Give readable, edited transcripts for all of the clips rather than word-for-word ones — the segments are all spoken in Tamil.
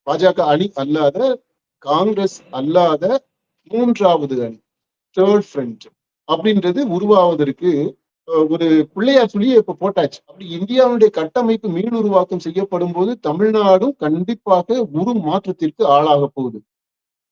பாஜக அணி அல்லாத, காங்கிரஸ் அல்லாத மூன்றாவது அணி, தேர்ட் ஃப்ரண்ட் அப்படின்றது உருவாவதற்கு ஒரு பிள்ளையார் சொல்லியே இப்ப போட்டாச்சு. அப்படி இந்தியாவுடைய கட்டமைப்பு மீள் உருவாக்கம் செய்யப்படும் போது தமிழ்நாடும் கண்டிப்பாக மாற்றத்திற்கு ஆளாக போகுது.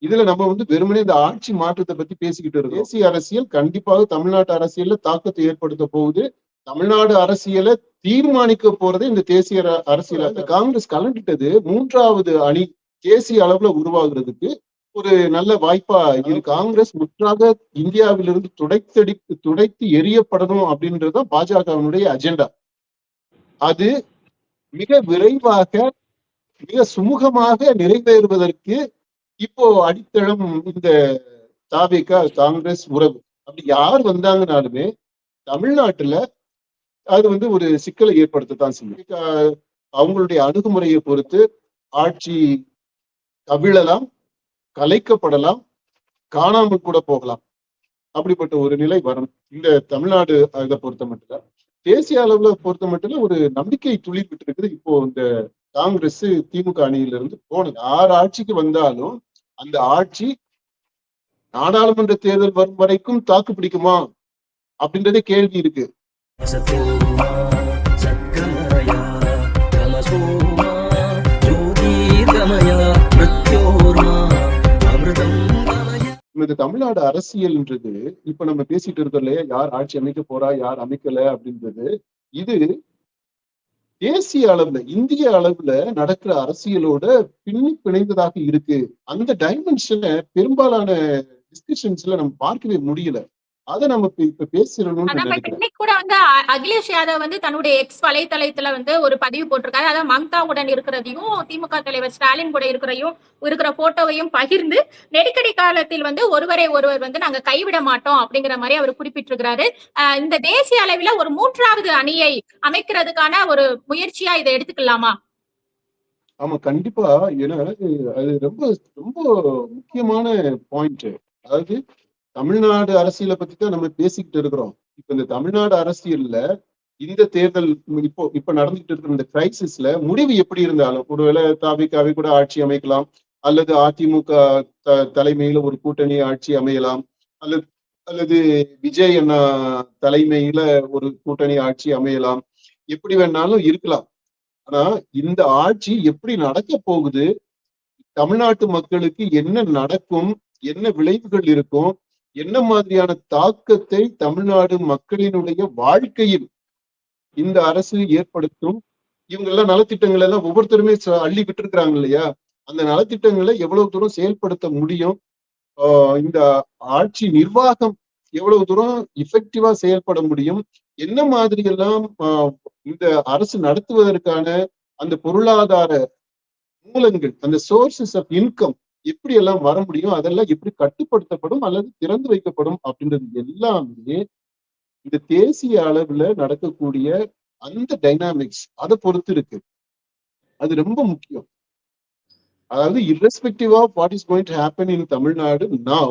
இதுல நம்ம வெறுமனே இந்த ஆட்சி மாற்றத்தை பத்தி பேசிக்கிட்டு இருக்கோம். தேசிய அரசியல் கண்டிப்பாக தமிழ்நாட்டு அரசியல்ல தாக்கத்தை ஏற்படுத்த போகுது. தமிழ்நாடு அரசியலை தீர்மானிக்க போறதே இந்த தேசிய அரசியல். இந்த காங்கிரஸ் கலந்துட்டது மூன்றாவது அணி தேசிய அளவுல உருவாகிறதுக்கு ஒரு நல்ல வாய்ப்பா இருக்கு. காங்கிரஸ் முற்றாக இந்தியாவிலிருந்து துடைத்து எரியப்படணும் அப்படின்றது பாஜகவினுடைய அஜெண்டா. அது மிக விரைவாக, மிக சுமூகமாக நிறைவேறுவதற்கு இப்போ அடித்தளம் இந்த தாவேகா காங்கிரஸ் உறவு. அப்படி யார் வந்தாங்கனாலுமே தமிழ்நாட்டுல அது ஒரு சிக்கலை ஏற்படுத்தத்தான் செய்யும். அவங்களுடைய அணுகுமுறையை பொறுத்து ஆட்சி கவிழலாம், கலைக்கப்படலாம், காணாமல் கூட போகலாம். அப்படிப்பட்ட ஒரு நிலை வரும். இந்த தமிழ்நாடு இதை பொறுத்த மட்டும், தேசிய அளவுல பொறுத்த மட்டும் ஒரு நம்பிக்கை துளிர் விட்டு இருக்குது. இப்போ இந்த காங்கிரஸ் திமுக அணியிலிருந்து போனது யார் ஆட்சிக்கு வந்தாலும் அந்த ஆட்சி நாடாளுமன்ற தேர்தல் வரும் வரைக்கும் தாக்கு பிடிக்குமா அப்படின்றதே கேள்வி இருக்கு. இந்த தமிழ்நாடு அரசியல்ன்றது இப்ப நம்ம பேசிட்டு இருக்கோம் இல்லையா, யார் ஆட்சி அமைக்க போறா, யார் அமைக்கல அப்படின்றது, இது தேசிய அளவுல, இந்திய அளவுல நடக்கிற அரசியலோட பிணைந்ததாக இருக்கு. அந்த டைமென்ஷனை பெரும்பாலான டிஸ்கஷன்ஸ்ல நம்ம பார்க்கவே முடியல. அதை நம்ம இப்ப பேசுறோம்னு நினைக்கிறேன். கூட அகிலேஷ் யாதவ் தன்னுடைய எக்ஸ் வலைத்தளத்துல ஒரு பதிவு போட்டிருக்காரு. அதாவது மம்தாவுடன் இருக்கிறதையும் திமுக தலைவர் ஸ்டாலின் கூட இருக்கிற போட்டோவையும் பகிர்ந்து நெருக்கடி காலத்தில் ஒருவரை ஒருவர் நாங்க கைவிட மாட்டோம் அப்படிங்கிற மாதிரி அவர் குறிப்பிட்டிருக்கிறாரு. இந்த தேசிய அளவில் ஒரு மூன்றாவது அணியை அமைக்கிறதுக்கான ஒரு முயற்சியா இதை எடுத்துக்கலாமா? ஆமா, கண்டிப்பா. ஏன்னா அது ரொம்ப ரொம்ப முக்கியமான பாயிண்ட். அதாவது தமிழ்நாடு அரசியலை பத்தி தான் நம்ம பேசிக்கிட்டு இருக்கிறோம். இப்ப இந்த தமிழ்நாடு அரசியல்ல இந்த தேர்தல் இப்ப நடந்துகிட்டு இருக்கிற இந்த கிரைசிஸ்ல முடிவு எப்படி இருந்தாலும், ஒருவேளை தாவிகாவை கூட ஆட்சி அமைக்கலாம், அல்லது அதிமுக தலைமையில ஒரு கூட்டணி ஆட்சி அமையலாம், அல்லது விஜய் அண்ணா தலைமையில ஒரு கூட்டணி ஆட்சி அமையலாம், எப்படி வேணாலும் இருக்கலாம். ஆனா இந்த ஆட்சி எப்படி நடக்க போகுது, தமிழ்நாட்டு மக்களுக்கு என்ன நடக்கும், என்ன விளைவுகள் இருக்கும், என்ன மாதிரியான தாக்கத்தை தமிழ்நாடு மக்களினுடைய வாழ்க்கையில் இந்த அரசு ஏற்படுத்தும், இவங்க எல்லாம் நலத்திட்டங்கள் எல்லாம் ஒவ்வொருத்தருமே அள்ளி விட்டு இருக்கிறாங்க இல்லையா, அந்த நலத்திட்டங்களை எவ்வளவு தூரம் செயல்படுத்த முடியும், இந்த ஆட்சி நிர்வாகம் எவ்வளவு தூரம் எஃபெக்டிவா செயல்பட முடியும், என்ன மாதிரி எல்லாம் இந்த அரசு நடத்துவதற்கான அந்த பொருளாதார மூலங்கள், அந்த சோர்சஸ் ஆஃப் இன்கம் எப்படி எல்லாம் வர முடியும், அதெல்லாம் எப்படி கட்டுப்படுத்தப்படும் அல்லது திறந்து வைக்கப்படும் அப்படின்றது எல்லாமே இந்த தேசிய அளவுல நடக்கக்கூடிய அந்த டைனாமிக்ஸ் அதை பொறுத்து இருக்கு. அது ரொம்ப முக்கியம். அதாவது irrespective of what is going to happen in Tamil Nadu now,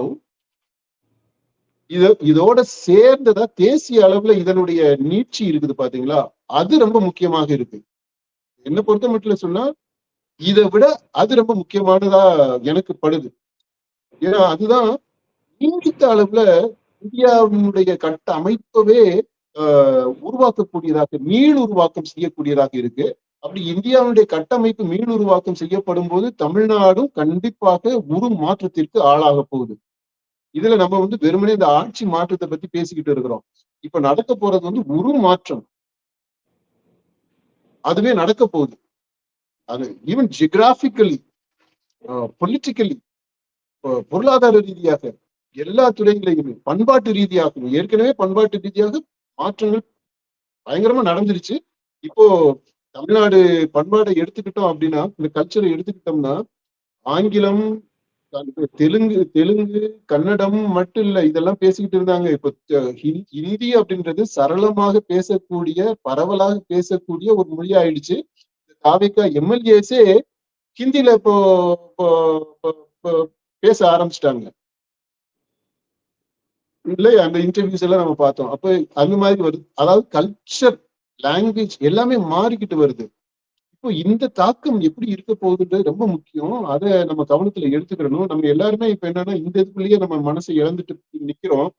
இதோட சேர்ந்ததா தேசிய அளவுல இதனுடைய நீட்சி இருக்குது பாத்தீங்களா, அது ரொம்ப முக்கியமாக இருக்கு. என்ன பொறுத்த மட்டும் சொன்னா இதை விட அது ரொம்ப முக்கியமானதா எனக்கு படுது. ஏன்னா அதுதான் நீடித்த அளவுல இந்தியாவினுடைய கட்ட அமைப்பவே உருவாக்கக்கூடியதாக, மீள் உருவாக்கம் செய்யக்கூடியதாக இருக்கு. அப்படி இந்தியாவுடைய கட்டமைப்பு மீள் உருவாக்கம் செய்யப்படும் போது தமிழ்நாடும் கண்டிப்பாக மாற்றத்திற்கு ஆளாக போகுது. இதுல நம்ம வெறுமனே இந்த ஆட்சி மாற்றத்தை பத்தி பேசிக்கிட்டு இருக்கிறோம். இப்ப நடக்க போறது மாற்றம், அதுவே நடக்க போகுது. அது ஈவன் ஜியோகிராபிக்கலி, பொலிட்டிக்கலி, பொருளாதார ரீதியாக, எல்லா துறைகளையுமே, பண்பாட்டு ரீதியாகவும், ஏற்கனவே பண்பாட்டு ரீதியாக மாற்றங்கள் பயங்கரமா நடந்துருச்சு. இப்போ தமிழ்நாடு பண்பாடை எடுத்துக்கிட்டோம் அப்படின்னா, இந்த கல்ச்சரை எடுத்துக்கிட்டோம்னா, ஆங்கிலம், தெலுங்கு, கன்னடம் மட்டும் இல்ல, இதெல்லாம் பேசிக்கிட்டு இருந்தாங்க. இப்ப ஹிந்தி அப்படின்றது சரளமாக பேசக்கூடிய, பரவலாக பேசக்கூடிய ஒரு மொழி ஆயிடுச்சு. தாவேகா எம்எல்ஏஸே ஹிந்தில இப்போ பேச ஆரம்பிச்சிட்டாங்க இல்லையா, அந்த இன்டர்வியூஸ் எல்லாம் நம்ம பார்த்தோம். அப்ப அந்த மாதிரி வருது. அதாவது கல்ச்சர், லாங்குவேஜ் எல்லாமே மாறிக்கிட்டு வருது. இப்போ இந்த தாக்கம் எப்படி இருக்க போகுதுன்றது ரொம்ப முக்கியம். அதை நம்ம கவனத்துல எடுத்துக்கிறணும். நம்ம எல்லாருமே இப்ப என்னன்னா இந்த இதுக்குள்ளேயே நம்ம மனசை இழந்துட்டு நிக்கிறோம்.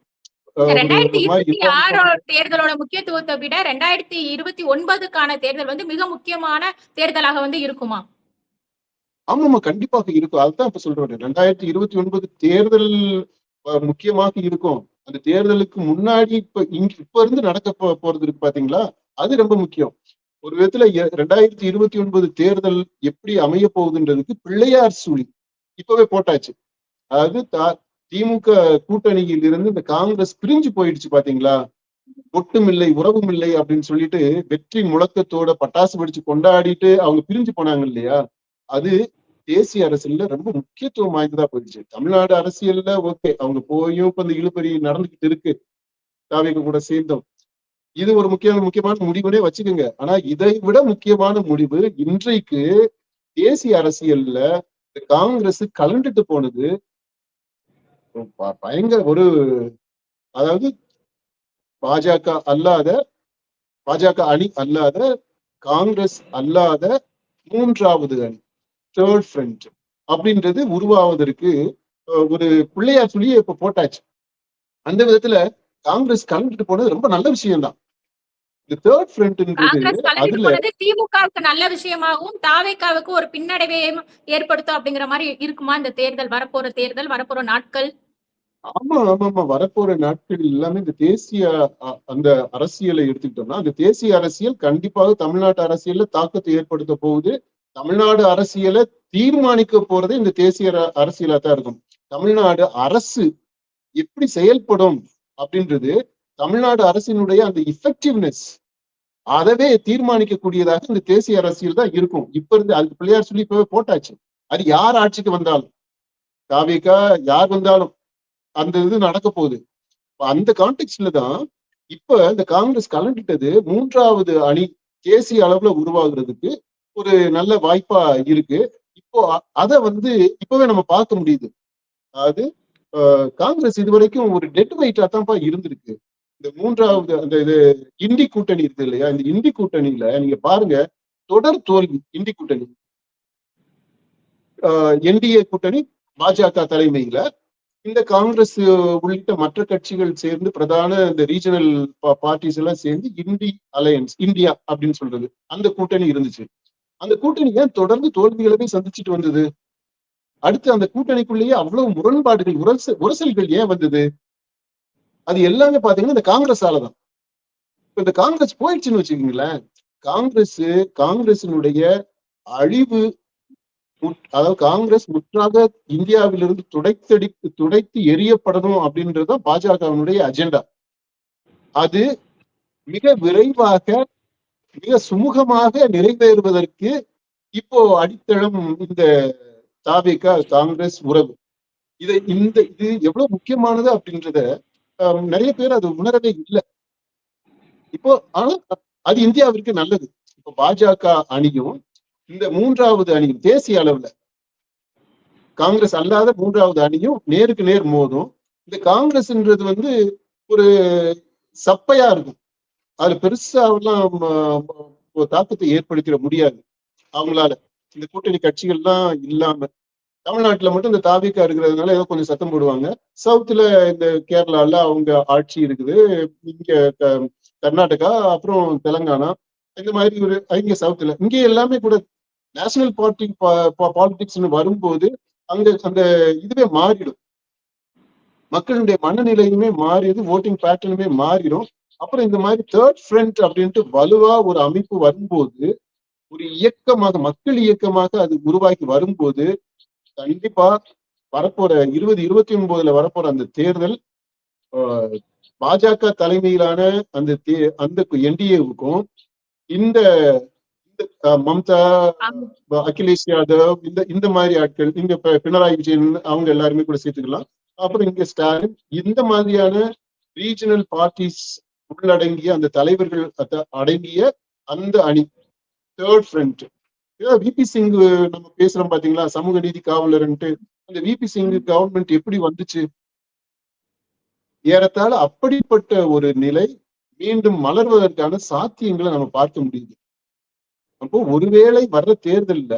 இந்த ஒரு மாதிரி 2026 தேர்தலோட முக்கியத்துவத்தை விட 2029க்கான தேர்தல் வந்து மிக முக்கியமான தேர்தலாக வந்து இருக்குமா? ஆமாமா, கண்டிப்பாக இருக்கும். அதுதான் இப்ப சொல்றேன். 2029 தேர்தல் முக்கியமாக இருக்கும். அந்த தேர்தலுக்கு முன்னாடி இப்ப இருந்து நடக்க போறது இருக்கு பாத்தீங்களா? அது ரொம்ப முக்கியம். ஒரு விதத்துல 2029 தேர்தல் எப்படி அமைய போகுதுன்றதுக்கு பிள்ளையார் சுழி இப்பவே போட்டாச்சு. அதாவது திமுக கூட்டணியில் இருந்து இந்த காங்கிரஸ் பிரிஞ்சு போயிடுச்சு பாத்தீங்களா? ஒட்டும் இல்லை உறவும் இல்லை அப்படின்னு சொல்லிட்டு வெற்றி முழக்கத்தோட பட்டாசு வெடிச்சு கொண்டாடிட்டு அவங்க பிரிஞ்சு போனாங்க இல்லையா? அது தேசிய அரசியல்ல ரொம்ப முக்கியத்துவம் வாய்ந்ததா போயிடுச்சு. தமிழ்நாடு அரசியல்ல ஓகே, அவங்க போயும் இப்ப இந்த இழுபறி நடந்துகிட்டு இருக்கு. தாவேக கூட சேர்ந்தோம். இது ஒரு முக்கியமான முடிவுனே வச்சுக்கோங்க. ஆனா இதை விட முக்கியமான முடிவு இன்றைக்கு தேசிய அரசியல்ல காங்கிரஸ் கலண்டுட்டு போனது பயங்கர ஒரு, அதாவது பாஜக அல்லாத பாஜக அணி அல்லாத காங்கிரஸ் அல்லாத மூன்றாவது அணி, தேர்ட் ஃப்ரண்ட் அப்படின்றது உருவாவதற்கு ஒரு பிள்ளையார் சொல்லியே இப்ப போட்டாச்சு. அந்த விதத்துல காங்கிரஸ் கலந்துட்டு போனது ரொம்ப நல்ல விஷயம் தான். இந்த தேர்ட் ஃப்ரண்ட்ன்றது அதுல திமுகவுக்கு நல்ல விஷயமாகவும் தாவேக்காவுக்கு ஒரு பின்னடைவையும் ஏற்படுத்தும் அப்படிங்கிற மாதிரி இருக்குமா இந்த தேர்தல், வரப்போற நாட்கள்? ஆமா, வரப்போற நாட்கள் எல்லாமே இந்த தேசிய அந்த அரசியலை எடுத்துக்கிட்டோம்னா அந்த தேசிய அரசியல் கண்டிப்பாக தமிழ்நாட்டு அரசியல்ல தாக்கத்தை ஏற்படுத்த போகுது. தமிழ்நாடு அரசியலை தீர்மானிக்க போறதே இந்த தேசிய அரசியலா தான் இருக்கும். தமிழ்நாடு அரசு எப்படி செயல்படும் அப்படின்றது தமிழ்நாடு அரசினுடைய அந்த இஃபெக்டிவ்னஸ் அதவே தீர்மானிக்கக்கூடியதாக இந்த தேசிய அரசியல் தான் இருக்கும். இப்ப இருந்து அதுக்கு பிள்ளையார் சொல்லி இப்பவே போட்டாச்சு. அது யார் ஆட்சிக்கு வந்தாலும், தாவேகா யார் வந்தாலும் அந்த இது நடக்க போகுது. அந்த கான்டெக்ட்ல தான் இப்ப இந்த காங்கிரஸ் கலந்துட்டது மூன்றாவது அணி தேசிய அளவுல உருவாகுறதுக்கு ஒரு நல்ல வாய்ப்பா இருக்கு. இப்போ அதை வந்து இப்பவே நம்ம பார்க்க முடியுது. அதாவது காங்கிரஸ் இதுவரைக்கும் ஒரு டெட் வெயிட்டா தான்ப்பா இருந்திருக்கு. இந்த மூன்றாவது அந்த இது இந்தி கூட்டணி இருக்கு இல்லையா? இந்த இந்தி கூட்டணியில நீங்க பாருங்க, தொடர் தோல்வி இந்தி கூட்டணி. என்டிஏ கூட்டணி பாஜக தலைமையில இந்த காங்கிரஸ் உள்ளிட்ட மற்ற கட்சிகள் சேர்ந்து பிரதான இந்த ரீஜனல் பார்ட்டிஸ் எல்லாம் சேர்ந்து இந்தி அலையன்ஸ் இந்தியா அப்படின்னு சொல்றது அந்த கூட்டணி இருந்துச்சு. அந்த கூட்டணி ஏன் தொடர்ந்து தோல்விகளவே சந்திச்சுட்டு வந்தது? அடுத்து அந்த கூட்டணிக்குள்ளேயே அவ்வளவு முரண்பாடுகள் உரசல்கள் ஏன் வந்தது? அது எல்லாமே பாத்தீங்கன்னா இந்த காங்கிரஸாலதான். இப்ப இந்த காங்கிரஸ் போயிடுச்சுன்னு வச்சுக்கீங்களேன், காங்கிரசினுடைய அழிவு, அதாவது காங்கிரஸ் முற்றாக இந்தியாவிலிருந்து துடைத்து எரியப்படணும் அப்படின்றது பாஜகவினுடைய அஜெண்டா. அது மிக விரைவாக மிக சுமூகமாக நிறைவேறுவதற்கு இப்போ அடித்தளம் இந்த தாவேகா காங்கிரஸ் உறவு. இது எவ்வளவு முக்கியமானது அப்படின்றத நிறைய பேர் அது உணரவே இல்லை. இப்போ ஆனா அது இந்தியாவிற்கு நல்லது. இப்போ பாஜக அணியும் இந்த மூன்றாவது அணியும் தேசிய அளவுல காங்கிரஸ் அல்லாத மூன்றாவது அணியும் நேருக்கு நேர் மோதும். இந்த காங்கிரஸ்ன்றது வந்து ஒரு சப்பையா இருக்கும். அதுல பெருசாவெல்லாம் தாக்கத்தை ஏற்படுத்திட முடியாது அவங்களால. இந்த கூட்டணி கட்சிகள்லாம் இல்லாம தமிழ்நாட்டுல மட்டும் இந்த தாவேகா இருக்கிறதுனால ஏதோ கொஞ்சம் சத்தம் போடுவாங்க. சவுத்துல இந்த கேரளால அவங்க ஆட்சி இருக்குது, இங்க கர்நாடகா அப்புறம் தெலுங்கானா இந்த மாதிரி ஒரு இங்க சவுத்துல இங்க எல்லாமே கூட நேஷனல் பாலிடிக்ஸ்னு வரும்போது அங்க அந்த இதுவே மாறிடும். மக்களுடைய மனநிலையுமே மாறிடுது, ஓட்டிங் பேட்டர்னுமே மாறிடும். அப்புறம் இந்த மாதிரி தேர்ட் ஃப்ரண்ட் அப்படின்ட்டு வலுவா ஒரு அமைப்பு வரும்போது, ஒரு இயக்கமாக மக்கள் இயக்கமாக அது உருவாக்கி வரும்போது கண்டிப்பா வரப்போற 2029 வரப்போற அந்த தேர்தல் பாஜக தலைமையிலான அந்த என்டிஏவுக்கும் இந்த மம்தா, அகிலேஷ் யாதவ் இந்த மாதிரி ஆட்கள், இங்க பினராயி விஜயன் அவங்க எல்லாருமே கூட சேர்த்துக்கலாம். அப்புறம் இங்க ஸ்டாலின், இந்த மாதிரியான ரீஜனல் பார்ட்டிஸ் உள்ளடங்கிய அந்த தலைவர்கள் அடங்கிய அந்த அணி தேர்ட் ஃப்ரண்ட். விபி சிங் நம்ம பேசுறோம் பாத்தீங்களா, சமூக நீதி காவலர்ன்ட்டு. அந்த விபி சிங் கவர்மெண்ட் எப்படி வந்துச்சு? ஏறத்தாழ அப்படிப்பட்ட ஒரு நிலை மீண்டும் மலர்வதற்கான சாத்தியங்களை நம்ம பார்க்க முடியுது. அப்போ ஒருவேளை வர்ற தேர்தல்ல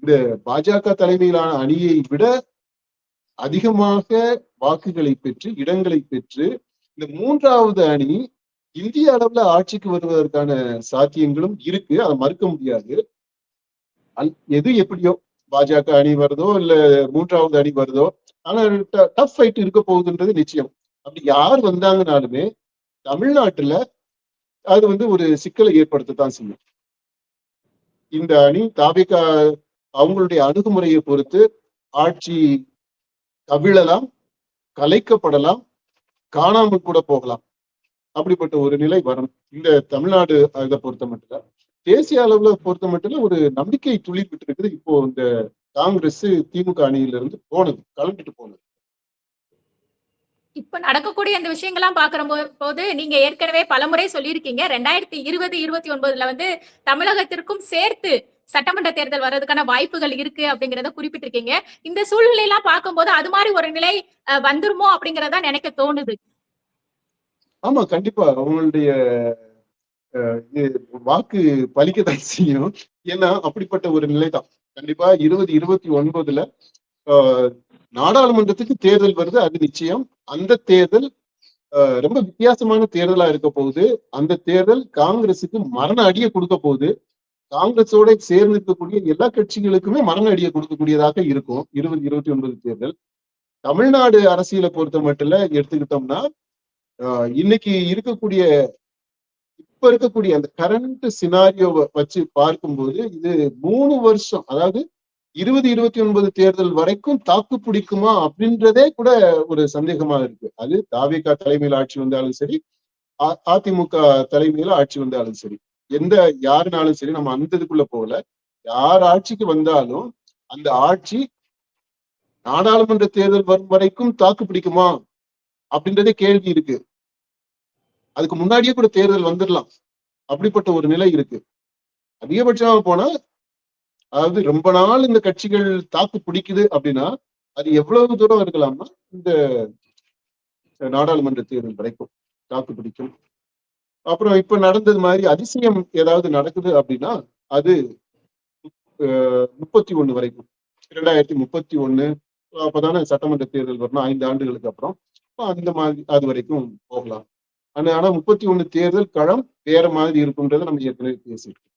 இந்த பாஜக தலைமையிலான அணியை விட அதிகமாக வாக்குகளை பெற்று இடங்களை பெற்று இந்த மூன்றாவது அணி இந்திய அளவுல ஆட்சிக்கு வருவதற்கான சாத்தியங்களும் இருக்கு, அதை மறுக்க முடியாது. எது எப்படியோ பாஜக அணி வருதோ இல்ல மூன்றாவது அணி வருதோ, ஆனா டஃப் ஃபைட் இருக்க போகுதுன்றது நிச்சயம். அப்படி யார் வந்தாங்கனாலுமே தமிழ்நாட்டுல அது ஒரு சிக்கலை ஏற்படுத்தத்தான் செய்யும். இந்த அணி தாவேகா அவங்களுடைய அணுகுமுறையை பொறுத்து ஆட்சி கவிழலாம், கலைக்கப்படலாம், காணாமல் கூட போகலாம். அப்படிப்பட்ட ஒரு நிலை வரும். இந்த தமிழ்நாடு இதை பொறுத்த மட்டும், தேசிய அளவுல பொறுத்த மட்டும் ஒரு நம்பிக்கை துளிர்விட்டு இருக்குது. இப்போ இந்த காங்கிரஸ் திமுக அணியிலிருந்து போனது, கலந்துட்டு போனது. இப்ப நடக்கக்கூடிய இந்த விஷயங்கள்லாம் பாக்குற போது நீங்க ஏற்கனவே பலமுறை சொல்லியிருக்கீங்க 2020-2029 தமிழகத்திற்கும் சேர்த்து சட்டமன்ற தேர்தல் வர்றதுக்கான வாய்ப்புகள் இருக்கு அப்படிங்கறத குறிப்பிட்டிருக்கீங்க. இந்த சூழ்நிலை எல்லாம் பார்க்கும்போது அது மாதிரி ஒரு நிலை வந்துருமோ அப்படிங்கறத நினைக்க தோணுது. ஆமா, கண்டிப்பா அவங்களுடைய வாக்கு பலிக்கத்தான் செய்யும். ஏன்னா அப்படிப்பட்ட ஒரு நிலைதான். கண்டிப்பா 2029 நாடாளுமன்றத்துக்கு தேர்தல் வருது, அது நிச்சயம். அந்த தேர்தல் ரொம்ப வித்தியாசமான தேர்தலா இருக்க போகுது. அந்த தேர்தல் காங்கிரஸுக்கு மரண அடியை கொடுக்க போகுது. காங்கிரஸோட சேர்ந்து இருக்கக்கூடிய எல்லா கட்சிகளுக்குமே மரண அடியை கொடுக்கக்கூடியதாக இருக்கும் 2029 தேர்தல். தமிழ்நாடு அரசியலை பொறுத்த மட்டும் எடுத்துக்கிட்டோம்னா இன்னைக்கு இருக்கக்கூடிய இப்ப இருக்கக்கூடிய அந்த கரண்ட் சினாரியோவை வச்சு பார்க்கும்போது இது 3 வருஷம், அதாவது 2029 தேர்தல் வரைக்கும் தாக்கு பிடிக்குமா அப்படின்றதே கூட ஒரு சந்தேகமா இருக்கு. அது தாவேகா தலைமையில் ஆட்சி வந்தாலும் சரி, அதிமுக தலைமையில ஆட்சி வந்தாலும் சரி, யாருனாலும் சரி, நம்ம அந்த இதுக்குள்ள போகல. யார் ஆட்சிக்கு வந்தாலும் அந்த ஆட்சி நாடாளுமன்ற தேர்தல் வரும் வரைக்கும் தாக்கு பிடிக்குமா அப்படின்றதே கேள்வி இருக்கு. அதுக்கு முன்னாடியே கூட தேர்தல் வந்துடலாம், அப்படிப்பட்ட ஒரு நிலை இருக்கு. அதிகபட்சமா போனா, அதாவது ரொம்ப நாள் இந்த கட்சிகள் தாக்கு பிடிக்குது அப்படின்னா அது எவ்வளவு தூரம் இருக்கலாம்னா இந்த நாடாளுமன்ற தேர்தல் வரைக்கும் தாக்கு பிடிக்கும். அப்புறம் இப்ப நடந்தது மாதிரி அதிசயம் ஏதாவது நடக்குது அப்படின்னா அது 31 வரைக்கும், 2031 அப்பதானே சட்டமன்ற தேர்தல் வரணும், 5 ஆண்டுகளுக்கு அப்புறம். அந்த மாதிரி அது வரைக்கும் போகலாம். ஆனா 31 தேர்தல் களம் வேற மாதிரி இருக்குன்றதை நம்ம ஏற்கனவே பேசியிருக்கோம்.